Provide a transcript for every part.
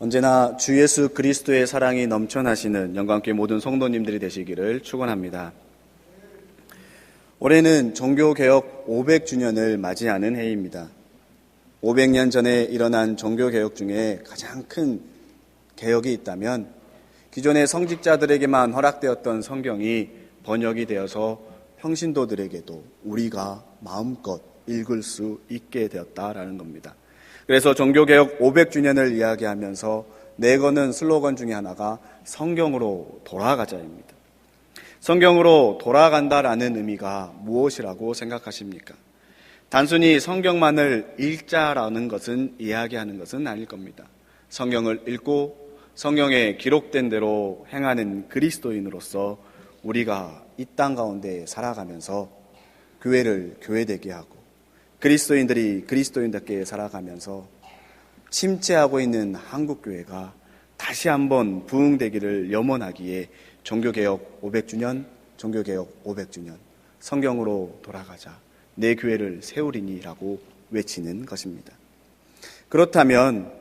언제나 주 예수 그리스도의 사랑이 넘쳐나시는 영광교회 모든 성도님들이 되시기를 축원합니다. 올해는 종교개혁 500주년을 맞이하는 해입니다. 500년 전에 일어난 종교개혁 중에 가장 큰 개혁이 있다면 기존의 성직자들에게만 허락되었던 성경이 번역이 되어서 평신도들에게도 우리가 마음껏 읽을 수 있게 되었다라는 겁니다. 그래서 종교개혁 500주년을 이야기하면서 내거는 슬로건 중에 하나가 성경으로 돌아가자입니다. 성경으로 돌아간다라는 의미가 무엇이라고 생각하십니까? 단순히 성경만을 읽자라는 것은 이야기하는 것은 아닐 겁니다. 성경을 읽고 성경에 기록된 대로 행하는 그리스도인으로서 우리가 이 땅 가운데 살아가면서 교회를 교회되게 하고 그리스도인들이 그리스도인답게 살아가면서 침체하고 있는 한국교회가 다시 한번 부흥되기를 염원하기에 종교개혁 500주년, 종교개혁 500주년, 성경으로 돌아가자, 내 교회를 세우리니라고 외치는 것입니다. 그렇다면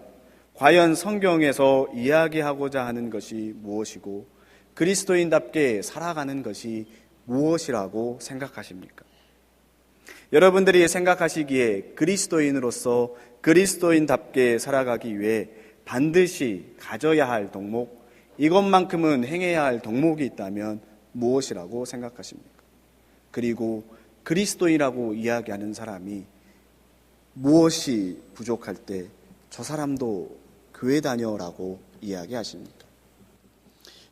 과연 성경에서 이야기하고자 하는 것이 무엇이고 그리스도인답게 살아가는 것이 무엇이라고 생각하십니까? 여러분들이 생각하시기에 그리스도인으로서 그리스도인답게 살아가기 위해 반드시 가져야 할 덕목, 이것만큼은 행해야 할 덕목이 있다면 무엇이라고 생각하십니까? 그리고 그리스도인이라고 이야기하는 사람이 무엇이 부족할 때 저 사람도 교회 다녀라고 이야기하십니까?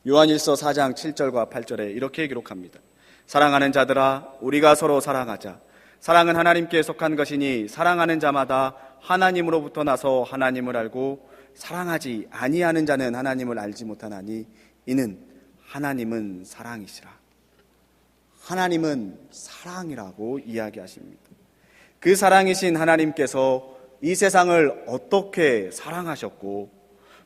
요한일서 4장 7절과 8절에 이렇게 기록합니다. 사랑하는 자들아, 우리가 서로 사랑하자. 사랑은 하나님께 속한 것이니 사랑하는 자마다 하나님으로부터 나서 하나님을 알고 사랑하지 아니하는 자는 하나님을 알지 못하나니 이는 하나님은 사랑이시라. 하나님은 사랑이라고 이야기하십니다. 그 사랑이신 하나님께서 이 세상을 어떻게 사랑하셨고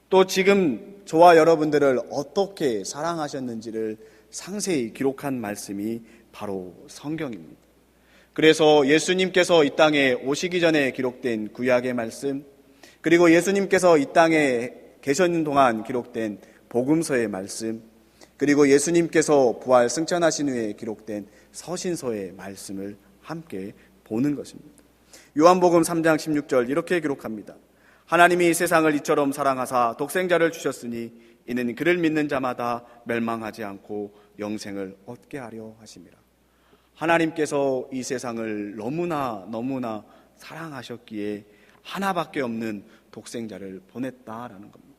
또 지금 저와 여러분들을 어떻게 사랑하셨는지를 상세히 기록한 말씀이 바로 성경입니다. 그래서 예수님께서 이 땅에 오시기 전에 기록된 구약의 말씀, 그리고 예수님께서 이 땅에 계셨는 동안 기록된 복음서의 말씀, 그리고 예수님께서 부활 승천하신 후에 기록된 서신서의 말씀을 함께 보는 것입니다. 요한복음 3장 16절 이렇게 기록합니다. 하나님이 세상을 이처럼 사랑하사 독생자를 주셨으니 이는 그를 믿는 자마다 멸망하지 않고 영생을 얻게 하려 하심이라. 하나님께서 이 세상을 너무나 사랑하셨기에 하나밖에 없는 독생자를 보냈다라는 겁니다.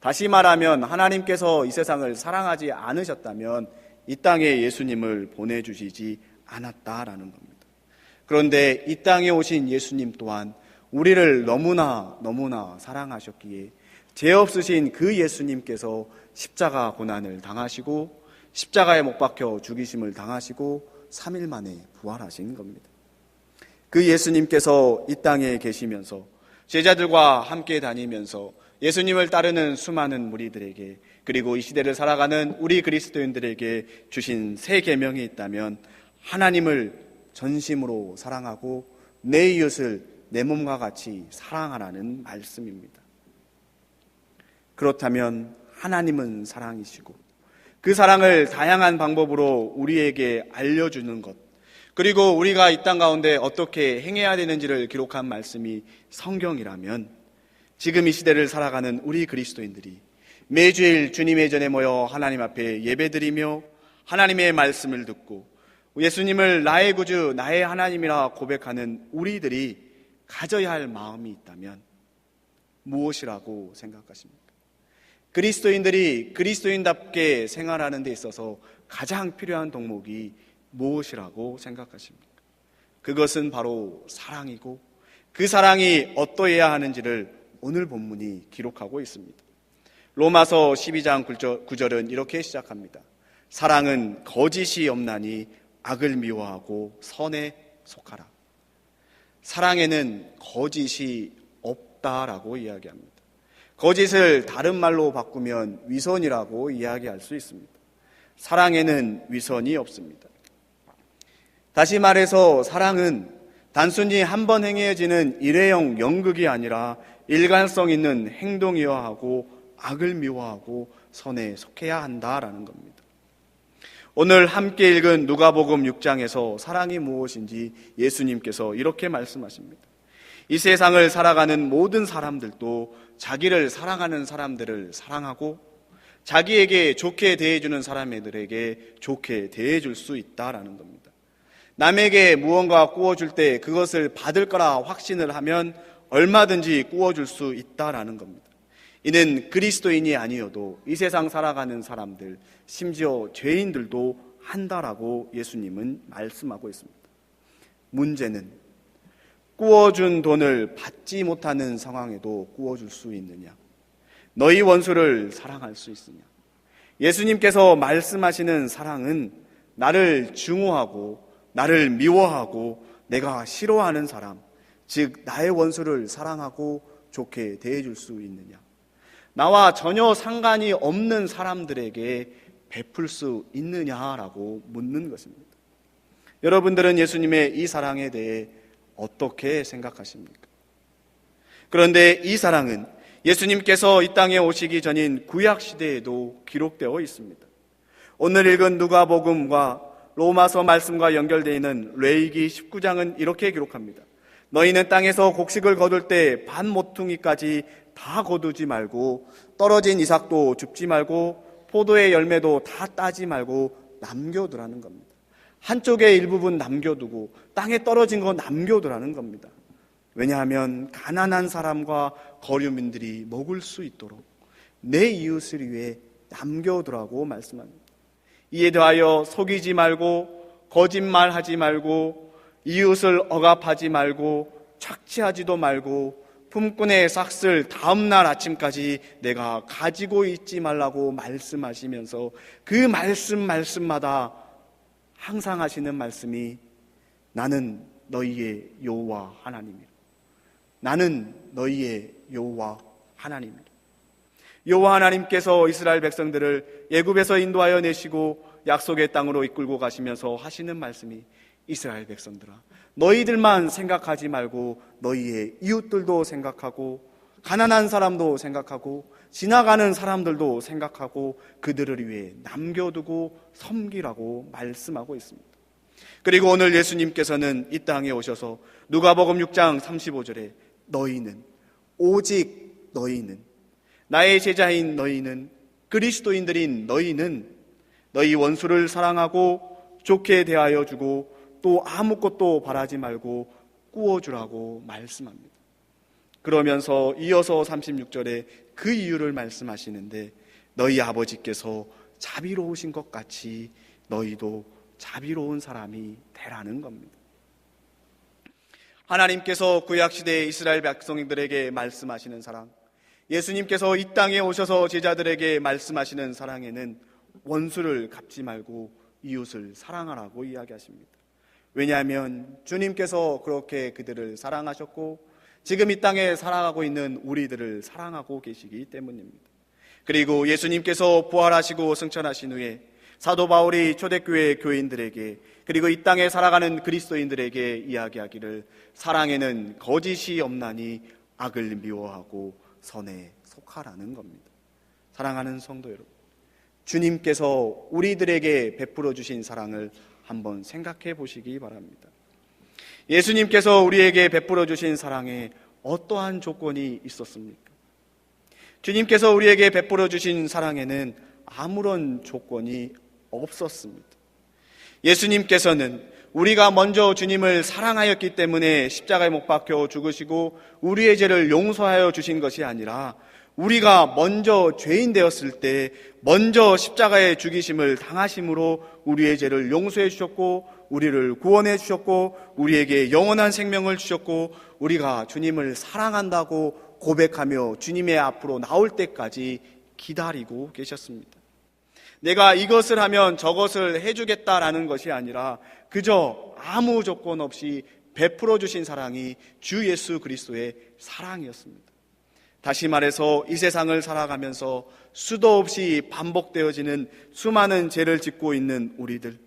다시 말하면 하나님께서 이 세상을 사랑하지 않으셨다면 이 땅에 예수님을 보내주시지 않았다라는 겁니다. 그런데 이 땅에 오신 예수님 또한 우리를 너무나 사랑하셨기에 죄 없으신 그 예수님께서 십자가 고난을 당하시고 십자가에 못 박혀 죽이심을 당하시고 3일 만에 부활하신 겁니다. 그 예수님께서 이 땅에 계시면서 제자들과 함께 다니면서 예수님을 따르는 수많은 무리들에게 그리고 이 시대를 살아가는 우리 그리스도인들에게 주신 새 계명이 있다면 하나님을 전심으로 사랑하고 내 이웃을 내 몸과 같이 사랑하라는 말씀입니다. 그렇다면 하나님은 사랑이시고 그 사랑을 다양한 방법으로 우리에게 알려주는 것, 그리고 우리가 이 땅 가운데 어떻게 행해야 되는지를 기록한 말씀이 성경이라면 지금 이 시대를 살아가는 우리 그리스도인들이 매주일 주님의 전에 모여 하나님 앞에 예배드리며 하나님의 말씀을 듣고 예수님을 나의 구주, 나의 하나님이라 고백하는 우리들이 가져야 할 마음이 있다면 무엇이라고 생각하십니까? 그리스도인들이 그리스도인답게 생활하는 데 있어서 가장 필요한 덕목이 무엇이라고 생각하십니까? 그것은 바로 사랑이고 그 사랑이 어떠해야 하는지를 오늘 본문이 기록하고 있습니다. 로마서 12장 9절은 이렇게 시작합니다. 사랑은 거짓이 없나니 악을 미워하고 선에 속하라. 사랑에는 거짓이 없다라고 이야기합니다. 거짓을 다른 말로 바꾸면 위선이라고 이야기할 수 있습니다. 사랑에는 위선이 없습니다. 다시 말해서 사랑은 단순히 한 번 행해지는 일회용 연극이 아니라 일관성 있는 행동이어야 하고 악을 미워하고 선에 속해야 한다라는 겁니다. 오늘 함께 읽은 누가복음 6장에서 사랑이 무엇인지 예수님께서 이렇게 말씀하십니다. 이 세상을 살아가는 모든 사람들도 자기를 사랑하는 사람들을 사랑하고 자기에게 좋게 대해주는 사람들에게 좋게 대해줄 수 있다라는 겁니다. 남에게 무언가 구워줄 때 그것을 받을 거라 확신을 하면 얼마든지 구워줄 수 있다라는 겁니다. 이는 그리스도인이 아니어도 이 세상 살아가는 사람들, 심지어 죄인들도 한다라고 예수님은 말씀하고 있습니다. 문제는 구워준 돈을 받지 못하는 상황에도 구워줄 수 있느냐? 너희 원수를 사랑할 수 있으냐? 예수님께서 말씀하시는 사랑은 나를 증오하고 나를 미워하고 내가 싫어하는 사람, 즉 나의 원수를 사랑하고 좋게 대해줄 수 있느냐? 나와 전혀 상관이 없는 사람들에게 베풀 수 있느냐라고 묻는 것입니다. 여러분들은 예수님의 이 사랑에 대해 어떻게 생각하십니까? 그런데 이 사랑은 예수님께서 이 땅에 오시기 전인 구약시대에도 기록되어 있습니다. 오늘 읽은 누가복음과 로마서 말씀과 연결되어 있는 레위기 19장은 이렇게 기록합니다. 너희는 땅에서 곡식을 거둘 때 반 모퉁이까지 다 거두지 말고 떨어진 이삭도 줍지 말고 포도의 열매도 다 따지 말고 남겨두라는 겁니다. 한쪽의 일부분 남겨두고 땅에 떨어진 거 남겨두라는 겁니다. 왜냐하면 가난한 사람과 거류민들이 먹을 수 있도록 내 이웃을 위해 남겨두라고 말씀합니다. 이에 대하여 속이지 말고 거짓말하지 말고 이웃을 억압하지 말고 착취하지도 말고 품꾼의 삭슬 다음날 아침까지 내가 가지고 있지 말라고 말씀하시면서 그 말씀마다 항상 하시는 말씀이 나는 너희의 여호와 하나님이라. 나는 너희의 여호와 하나님이라. 여호와 하나님께서 이스라엘 백성들을 애굽에서 인도하여 내시고 약속의 땅으로 이끌고 가시면서 하시는 말씀이 이스라엘 백성들아, 너희들만 생각하지 말고 너희의 이웃들도 생각하고 가난한 사람도 생각하고 지나가는 사람들도 생각하고 그들을 위해 남겨두고 섬기라고 말씀하고 있습니다. 그리고 오늘 예수님께서는 이 땅에 오셔서 누가복음 6장 35절에 너희는, 오직 너희는, 나의 제자인 너희는, 그리스도인들인 너희는 너희 원수를 사랑하고 좋게 대하여 주고 또 아무것도 바라지 말고 구워주라고 말씀합니다. 그러면서 이어서 36절에 그 이유를 말씀하시는데 너희 아버지께서 자비로우신 것 같이 너희도 자비로운 사람이 되라는 겁니다. 하나님께서 구약시대의 이스라엘 백성들에게 말씀하시는 사랑, 예수님께서 이 땅에 오셔서 제자들에게 말씀하시는 사랑에는 원수를 갚지 말고 이웃을 사랑하라고 이야기하십니다. 왜냐하면 주님께서 그렇게 그들을 사랑하셨고 지금 이 땅에 살아가고 있는 우리들을 사랑하고 계시기 때문입니다. 그리고 예수님께서 부활하시고 승천하신 후에 사도 바울이 초대교회 교인들에게 그리고 이 땅에 살아가는 그리스도인들에게 이야기하기를 사랑에는 거짓이 없나니 악을 미워하고 선에 속하라는 겁니다. 사랑하는 성도 여러분, 주님께서 우리들에게 베풀어 주신 사랑을 한번 생각해 보시기 바랍니다. 예수님께서 우리에게 베풀어 주신 사랑에 어떠한 조건이 있었습니까? 주님께서 우리에게 베풀어 주신 사랑에는 아무런 조건이 없었습니다. 예수님께서는 우리가 먼저 주님을 사랑하였기 때문에 십자가에 못 박혀 죽으시고 우리의 죄를 용서하여 주신 것이 아니라 우리가 먼저 죄인 되었을 때 먼저 십자가의 죽이심을 당하심으로 우리의 죄를 용서해 주셨고 우리를 구원해 주셨고 우리에게 영원한 생명을 주셨고 우리가 주님을 사랑한다고 고백하며 주님의 앞으로 나올 때까지 기다리고 계셨습니다. 내가 이것을 하면 저것을 해주겠다라는 것이 아니라 그저 아무 조건 없이 베풀어 주신 사랑이 주 예수 그리스도의 사랑이었습니다. 다시 말해서 이 세상을 살아가면서 수도 없이 반복되어지는 수많은 죄를 짓고 있는 우리들,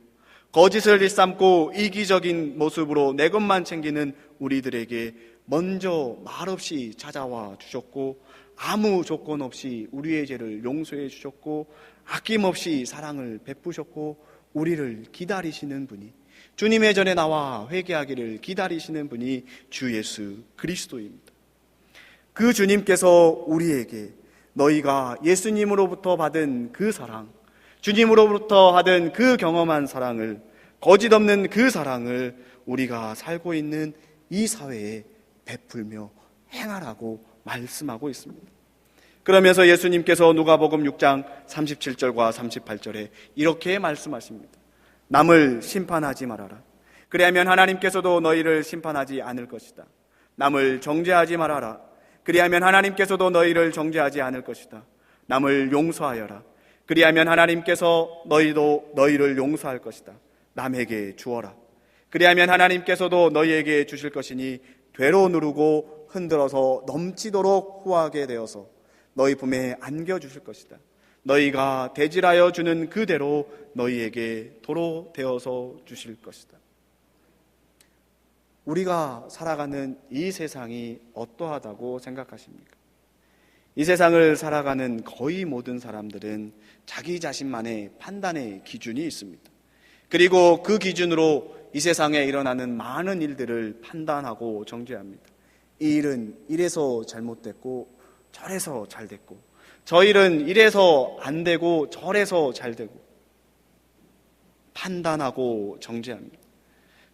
거짓을 일삼고 이기적인 모습으로 내 것만 챙기는 우리들에게 먼저 말없이 찾아와 주셨고, 아무 조건 없이 우리의 죄를 용서해 주셨고, 아낌없이 사랑을 베푸셨고, 우리를 기다리시는 분이, 주님의 전에 나와 회개하기를 기다리시는 분이 주 예수 그리스도입니다. 그 주님께서 우리에게 너희가 예수님으로부터 받은 그 사랑, 주님으로부터 받은 그 경험한 사랑을, 거짓 없는 그 사랑을 우리가 살고 있는 이 사회에 베풀며 행하라고 말씀하고 있습니다. 그러면서 예수님께서 누가복음 6장 37절과 38절에 이렇게 말씀하십니다. 남을 심판하지 말아라. 그리하면 하나님께서도 너희를 심판하지 않을 것이다. 남을 정죄하지 말아라. 그리하면 하나님께서도 너희를 정죄하지 않을 것이다. 남을 용서하여라. 그리하면 하나님께서 너희를 용서할 것이다. 남에게 주어라. 그리하면 하나님께서도 너희에게 주실 것이니 되로 누르고 흔들어서 넘치도록 후하게 되어서 너희 품에 안겨주실 것이다. 너희가 대질하여 주는 그대로 너희에게 도로 되어서 주실 것이다. 우리가 살아가는 이 세상이 어떠하다고 생각하십니까? 이 세상을 살아가는 거의 모든 사람들은 자기 자신만의 판단의 기준이 있습니다. 그리고 그 기준으로 이 세상에 일어나는 많은 일들을 판단하고 정죄합니다. 이 일은 이래서 잘못됐고 저래서 잘 됐고, 저 일은 이래서 안 되고 저래서 잘 되고, 판단하고 정죄합니다.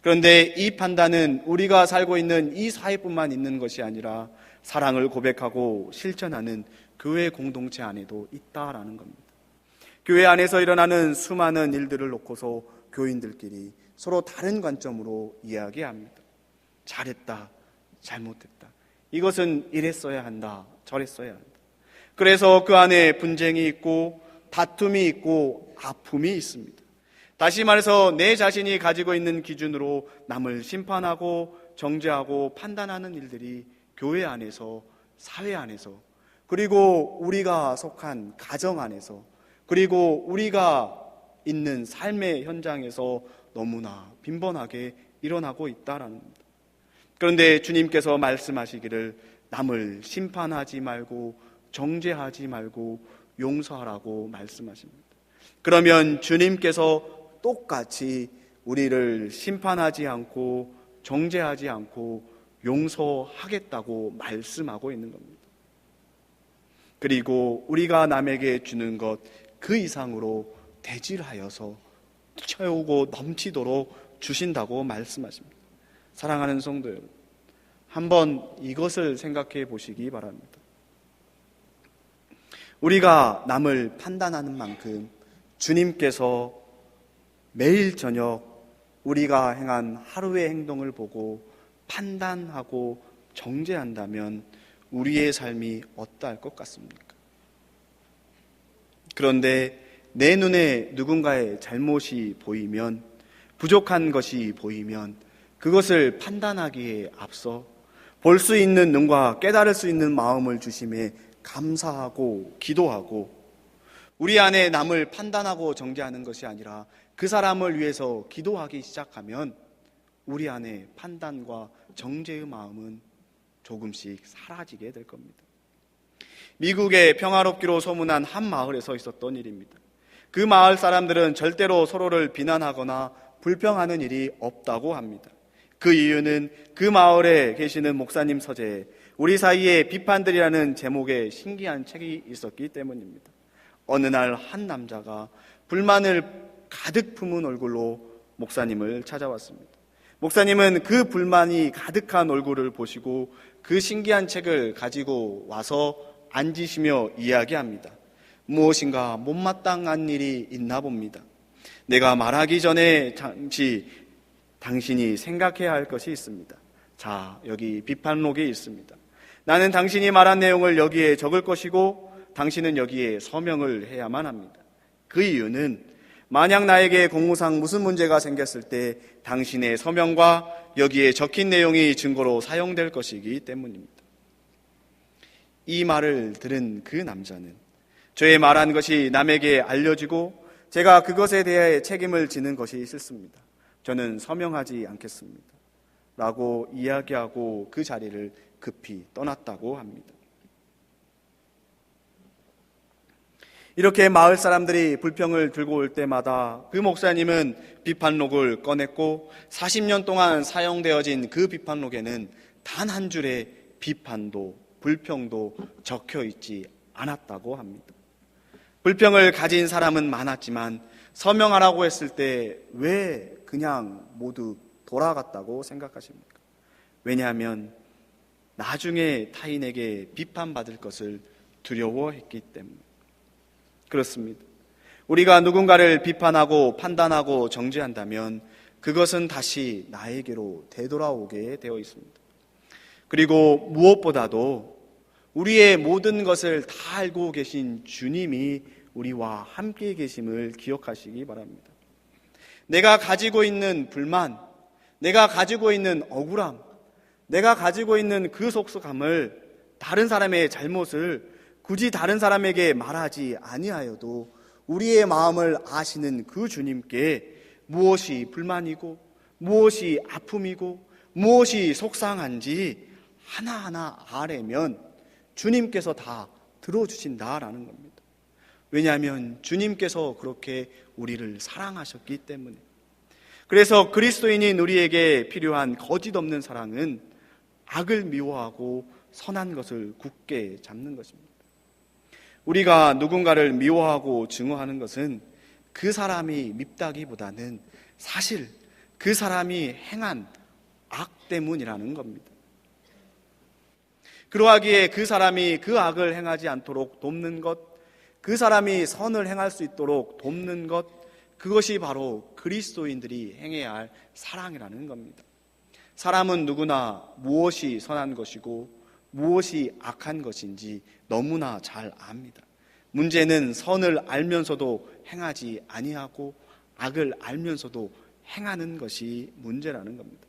그런데 이 판단은 우리가 살고 있는 이 사회뿐만 있는 것이 아니라 사랑을 고백하고 실천하는 교회 공동체 안에도 있다라는 겁니다. 교회 안에서 일어나는 수많은 일들을 놓고서 교인들끼리 서로 다른 관점으로 이야기합니다. 잘했다, 잘못했다. 이것은 이랬어야 한다, 저랬어야 한다. 그래서 그 안에 분쟁이 있고 다툼이 있고 아픔이 있습니다. 다시 말해서 내 자신이 가지고 있는 기준으로 남을 심판하고 정죄하고 판단하는 일들이 교회 안에서, 사회 안에서, 그리고 우리가 속한 가정 안에서, 그리고 우리가 있는 삶의 현장에서 너무나 빈번하게 일어나고 있다라는 겁니다. 그런데 주님께서 말씀하시기를 남을 심판하지 말고 정죄하지 말고 용서하라고 말씀하십니다. 그러면 주님께서 똑같이 우리를 심판하지 않고 정죄하지 않고 용서하겠다고 말씀하고 있는 겁니다. 그리고 우리가 남에게 주는 것 그 이상으로 대질하여서 채우고 넘치도록 주신다고 말씀하십니다. 사랑하는 성도 여러분, 한번 이것을 생각해 보시기 바랍니다. 우리가 남을 판단하는 만큼 주님께서 매일 저녁 우리가 행한 하루의 행동을 보고 판단하고 정죄한다면 우리의 삶이 어떠할 것 같습니까? 그런데 내 눈에 누군가의 잘못이 보이면, 부족한 것이 보이면 그것을 판단하기에 앞서 볼 수 있는 눈과 깨달을 수 있는 마음을 주심에 감사하고 기도하고, 우리 안에 남을 판단하고 정죄하는 것이 아니라 그 사람을 위해서 기도하기 시작하면 우리 안에 판단과 정죄의 마음은 조금씩 사라지게 될 겁니다. 미국의 평화롭기로 소문난 한 마을에서 있었던 일입니다. 그 마을 사람들은 절대로 서로를 비난하거나 불평하는 일이 없다고 합니다. 그 이유는 그 마을에 계시는 목사님 서재에 우리 사이의 비판들이라는 제목의 신기한 책이 있었기 때문입니다. 어느 날 한 남자가 불만을 가득 품은 얼굴로 목사님을 찾아왔습니다. 목사님은 그 불만이 가득한 얼굴을 보시고 그 신기한 책을 가지고 와서 앉으시며 이야기합니다. 무엇인가 못마땅한 일이 있나 봅니다. 내가 말하기 전에 잠시 당신이 생각해야 할 것이 있습니다. 자, 여기 비판록이 있습니다. 나는 당신이 말한 내용을 여기에 적을 것이고 당신은 여기에 서명을 해야만 합니다. 그 이유는 만약 나에게 공무상 무슨 문제가 생겼을 때 당신의 서명과 여기에 적힌 내용이 증거로 사용될 것이기 때문입니다. 이 말을 들은 그 남자는 저의 말한 것이 남에게 알려지고 제가 그것에 대해 책임을 지는 것이 싫습니다. 저는 서명하지 않겠습니다. 라고 이야기하고 그 자리를 급히 떠났다고 합니다. 이렇게 마을 사람들이 불평을 들고 올 때마다 그 목사님은 비판록을 꺼냈고 40년 동안 사용되어진 그 비판록에는 단 한 줄의 비판도 불평도 적혀 있지 않았다고 합니다. 불평을 가진 사람은 많았지만 서명하라고 했을 때 왜 그냥 모두 돌아갔다고 생각하십니까? 왜냐하면 나중에 타인에게 비판받을 것을 두려워했기 때문에 그렇습니다. 우리가 누군가를 비판하고 판단하고 정죄한다면 그것은 다시 나에게로 되돌아오게 되어 있습니다. 그리고 무엇보다도 우리의 모든 것을 다 알고 계신 주님이 우리와 함께 계심을 기억하시기 바랍니다. 내가 가지고 있는 불만, 내가 가지고 있는 억울함, 내가 가지고 있는 그 속속함을 다른 사람의 잘못을 굳이 다른 사람에게 말하지 아니하여도 우리의 마음을 아시는 그 주님께 무엇이 불만이고 무엇이 아픔이고 무엇이 속상한지 하나하나 아뢰면 주님께서 다 들어주신다라는 겁니다. 왜냐하면 주님께서 그렇게 우리를 사랑하셨기 때문에. 그래서 그리스도인인 우리에게 필요한 거짓 없는 사랑은 악을 미워하고 선한 것을 굳게 잡는 것입니다. 우리가 누군가를 미워하고 증오하는 것은 그 사람이 밉다기보다는 사실 그 사람이 행한 악 때문이라는 겁니다. 그러하기에 그 사람이 그 악을 행하지 않도록 돕는 것, 그 사람이 선을 행할 수 있도록 돕는 것, 그것이 바로 그리스도인들이 행해야 할 사랑이라는 겁니다. 사람은 누구나 무엇이 선한 것이고 무엇이 악한 것인지 너무나 잘 압니다. 문제는 선을 알면서도 행하지 아니하고 악을 알면서도 행하는 것이 문제라는 겁니다.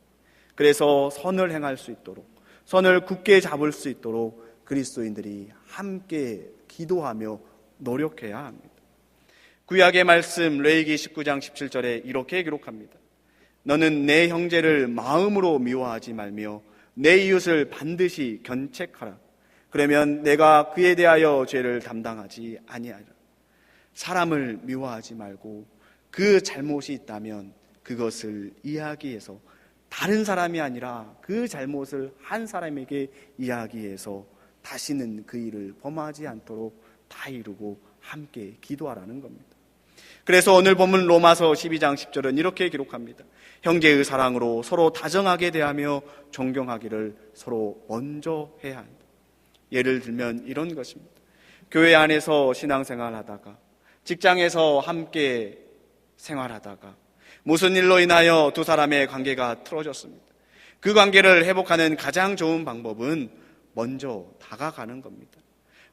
그래서 선을 행할 수 있도록, 선을 굳게 잡을 수 있도록 그리스도인들이 함께 기도하며 노력해야 합니다. 구약의 말씀 레위기 19장 17절에 이렇게 기록합니다. 너는 내 형제를 마음으로 미워하지 말며 내 이웃을 반드시 견책하라. 그러면 내가 그에 대하여 죄를 담당하지 아니하리라. 사람을 미워하지 말고 그 잘못이 있다면 그것을 이야기해서 다른 사람이 아니라 그 잘못을 한 사람에게 이야기해서 다시는 그 일을 범하지 않도록 다 이루고 함께 기도하라는 겁니다. 그래서 오늘 본문 로마서 12장 10절은 이렇게 기록합니다. 형제의 사랑으로 서로 다정하게 대하며 존경하기를 서로 먼저 해야 한다. 예를 들면 이런 것입니다. 교회 안에서 신앙생활 하다가 직장에서 함께 생활하다가 무슨 일로 인하여 두 사람의 관계가 틀어졌습니다. 그 관계를 회복하는 가장 좋은 방법은 먼저 다가가는 겁니다.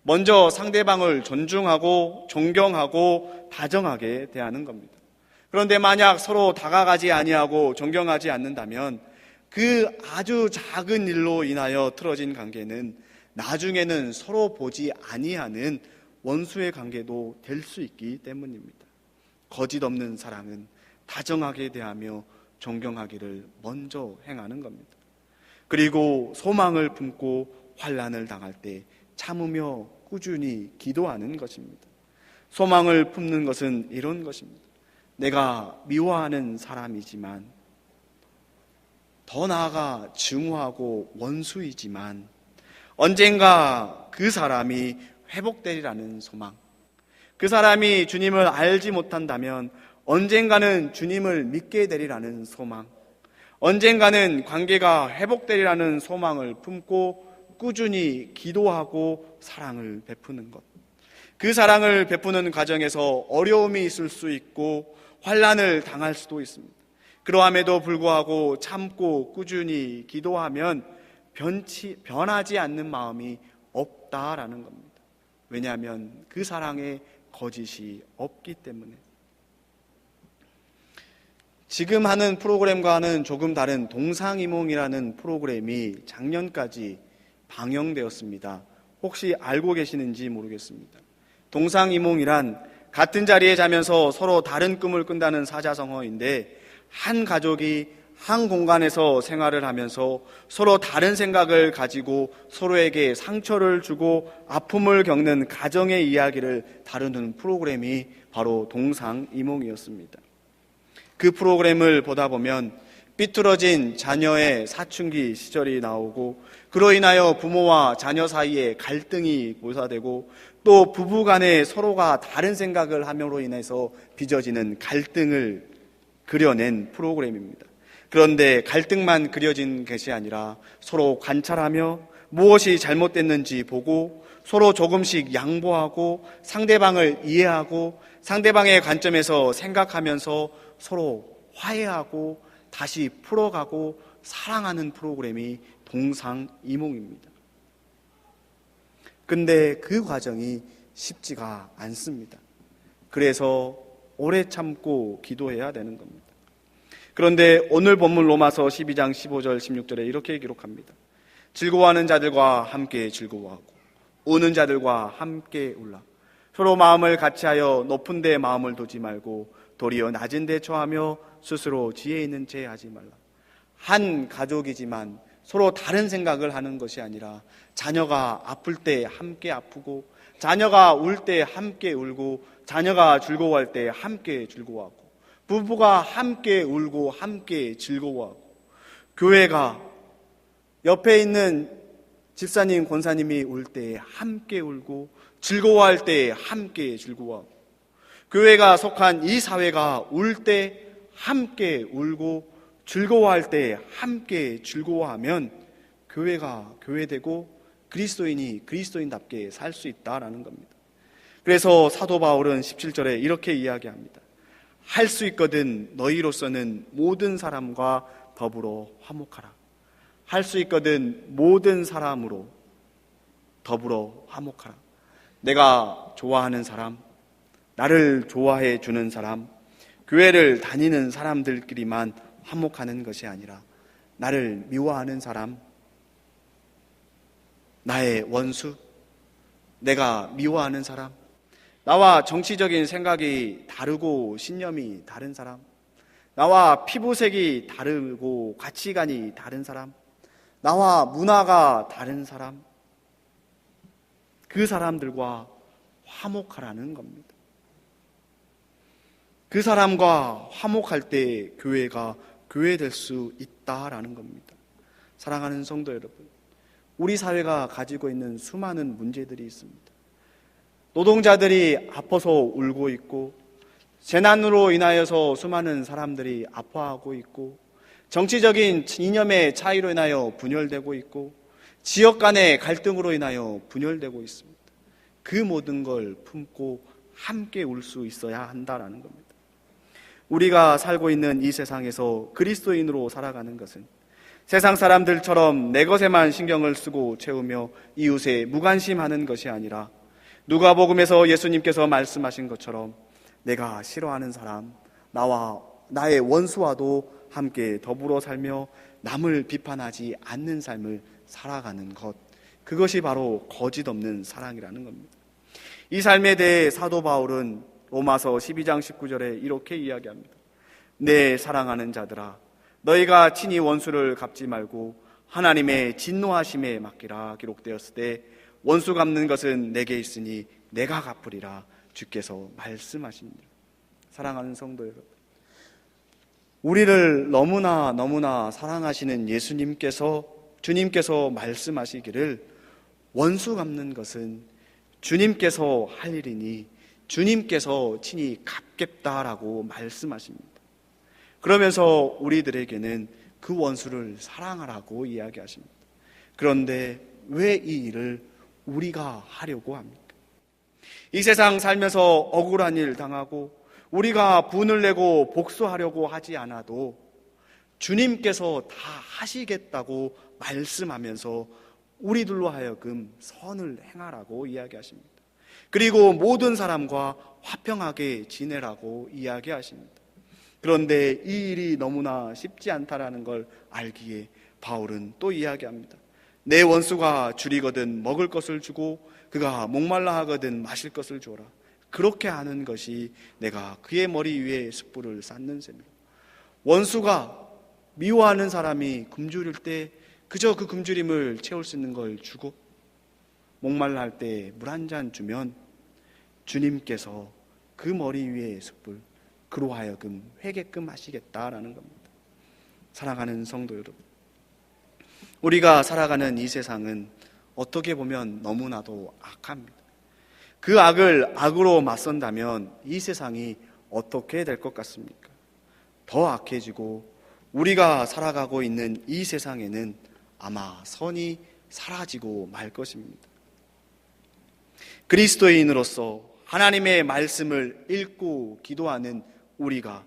먼저 상대방을 존중하고 존경하고 다정하게 대하는 겁니다. 그런데 만약 서로 다가가지 아니하고 존경하지 않는다면 그 아주 작은 일로 인하여 틀어진 관계는 나중에는 서로 보지 아니하는 원수의 관계도 될 수 있기 때문입니다. 거짓 없는 사랑은 다정하게 대하며 존경하기를 먼저 행하는 겁니다. 그리고 소망을 품고 환난을 당할 때 참으며 꾸준히 기도하는 것입니다. 소망을 품는 것은 이런 것입니다. 내가 미워하는 사람이지만, 더 나아가 증오하고 원수이지만 언젠가 그 사람이 회복되리라는 소망, 그 사람이 주님을 알지 못한다면 언젠가는 주님을 믿게 되리라는 소망, 언젠가는 관계가 회복되리라는 소망을 품고 꾸준히 기도하고 사랑을 베푸는 것. 그 사랑을 베푸는 과정에서 어려움이 있을 수 있고 환난을 당할 수도 있습니다. 그러함에도 불구하고 참고 꾸준히 기도하면 변하지 않는 마음이 없다라는 겁니다. 왜냐하면 그 사랑에 거짓이 없기 때문에. 지금 하는 프로그램과는 조금 다른 동상이몽이라는 프로그램이 작년까지 방영되었습니다. 혹시 알고 계시는지 모르겠습니다. 동상이몽이란 같은 자리에 자면서 서로 다른 꿈을 꾼다는 사자성어인데, 한 가족이 한 공간에서 생활을 하면서 서로 다른 생각을 가지고 서로에게 상처를 주고 아픔을 겪는 가정의 이야기를 다루는 프로그램이 바로 동상이몽이었습니다. 그 프로그램을 보다 보면 삐뚤어진 자녀의 사춘기 시절이 나오고, 그로 인하여 부모와 자녀 사이에 갈등이 묘사되고, 또 부부 간에 서로가 다른 생각을 함으로 인해서 빚어지는 갈등을 그려낸 프로그램입니다. 그런데 갈등만 그려진 것이 아니라 서로 관찰하며 무엇이 잘못됐는지 보고 서로 조금씩 양보하고 상대방을 이해하고 상대방의 관점에서 생각하면서 서로 화해하고 다시 풀어가고 사랑하는 프로그램이 동상이몽입니다. 근데 그 과정이 쉽지가 않습니다. 그래서 오래 참고 기도해야 되는 겁니다. 그런데 오늘 본문 로마서 12장 15절 16절에 이렇게 기록합니다. 즐거워하는 자들과 함께 즐거워하고 우는 자들과 함께 울라. 서로 마음을 같이하여 높은 데 마음을 두지 말고 도리어 낮은 데 처하며 스스로 지혜 있는 채 하지 말라. 한 가족이지만 서로 다른 생각을 하는 것이 아니라 자녀가 아플 때 함께 아프고 자녀가 울 때 함께 울고 자녀가 즐거워할 때 함께 즐거워하고 부부가 함께 울고 함께 즐거워하고 교회가 옆에 있는 집사님, 권사님이 울 때 함께 울고 즐거워할 때 함께 즐거워하고 교회가 속한 이 사회가 울 때 함께 울고 즐거워할 때 함께 즐거워하면 교회가 교회되고 그리스도인이 그리스도인답게 살 수 있다라는 겁니다. 그래서 사도 바울은 17절에 이렇게 이야기합니다. 할 수 있거든 너희로서는 모든 사람과 더불어 화목하라. 할 수 있거든 모든 사람으로 더불어 화목하라. 내가 좋아하는 사람, 나를 좋아해 주는 사람, 교회를 다니는 사람들끼리만 화목하는 것이 아니라 나를 미워하는 사람, 나의 원수, 내가 미워하는 사람, 나와 정치적인 생각이 다르고 신념이 다른 사람, 나와 피부색이 다르고 가치관이 다른 사람, 나와 문화가 다른 사람, 그 사람들과 화목하라는 겁니다. 그 사람과 화목할 때 교회가 교회될 수 있다라는 겁니다. 사랑하는 성도 여러분, 우리 사회가 가지고 있는 수많은 문제들이 있습니다. 노동자들이 아파서 울고 있고 재난으로 인하여서 수많은 사람들이 아파하고 있고 정치적인 이념의 차이로 인하여 분열되고 있고 지역 간의 갈등으로 인하여 분열되고 있습니다. 그 모든 걸 품고 함께 울 수 있어야 한다라는 겁니다. 우리가 살고 있는 이 세상에서 그리스도인으로 살아가는 것은 세상 사람들처럼 내 것에만 신경을 쓰고 채우며 이웃에 무관심하는 것이 아니라 누가복음에서 예수님께서 말씀하신 것처럼 내가 싫어하는 사람, 나와 나의 원수와도 함께 더불어 살며 남을 비판하지 않는 삶을 살아가는 것, 그것이 바로 거짓 없는 사랑이라는 겁니다. 이 삶에 대해 사도 바울은 로마서 12장 19절에 이렇게 이야기합니다. 내 사랑하는 자들아, 너희가 친히 원수를 갚지 말고 하나님의 진노하심에 맡기라. 기록되었을 때 원수 갚는 것은 내게 있으니 내가 갚으리라 주께서 말씀하십니다. 사랑하는 성도 여러분, 우리를 너무나 사랑하시는 주님께서 말씀하시기를 원수 갚는 것은 주님께서 할 일이니 주님께서 친히 갚겠다라고 말씀하십니다. 그러면서 우리들에게는 그 원수를 사랑하라고 이야기하십니다. 그런데 왜 이 일을 우리가 하려고 합니까? 이 세상 살면서 억울한 일 당하고 우리가 분을 내고 복수하려고 하지 않아도 주님께서 다 하시겠다고 말씀하면서 우리들로 하여금 선을 행하라고 이야기하십니다. 그리고 모든 사람과 화평하게 지내라고 이야기하십니다. 그런데 이 일이 너무나 쉽지 않다라는 걸 알기에 바울은 또 이야기합니다. 내 원수가 줄이거든 먹을 것을 주고 그가 목말라 하거든 마실 것을 주어라. 그렇게 하는 것이 내가 그의 머리 위에 숯불을 쌓는 셈이요. 원수가 미워하는 사람이 굶주릴 때 그저 그 굶주림을 채울 수 있는 걸 주고, 목말라 할 때 물 한 잔 주면 주님께서 그 머리 위에 숯불, 그로 하여금 회개끔 하시겠다라는 겁니다. 사랑하는 성도 여러분, 우리가 살아가는 이 세상은 어떻게 보면 너무나도 악합니다. 그 악을 악으로 맞선다면 이 세상이 어떻게 될 것 같습니까? 더 악해지고 우리가 살아가고 있는 이 세상에는 아마 선이 사라지고 말 것입니다. 그리스도인으로서 하나님의 말씀을 읽고 기도하는 우리가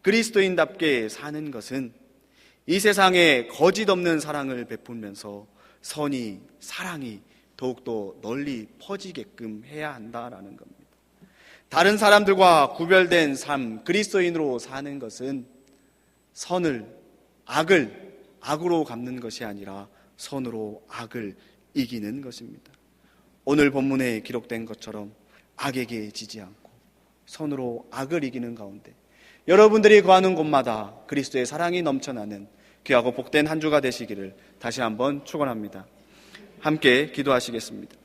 그리스도인답게 사는 것은 이 세상에 거짓 없는 사랑을 베풀면서 선이, 사랑이 더욱더 널리 퍼지게끔 해야 한다라는 겁니다. 다른 사람들과 구별된 삶, 그리스도인으로 사는 것은 선을, 악을 악으로 갚는 것이 아니라 선으로 악을 이기는 것입니다. 오늘 본문에 기록된 것처럼 악에게 지지 않고 선으로 악을 이기는 가운데 여러분들이 거하는 곳마다 그리스도의 사랑이 넘쳐나는 귀하고 복된 한 주가 되시기를 다시 한번 축원합니다. 함께 기도하시겠습니다.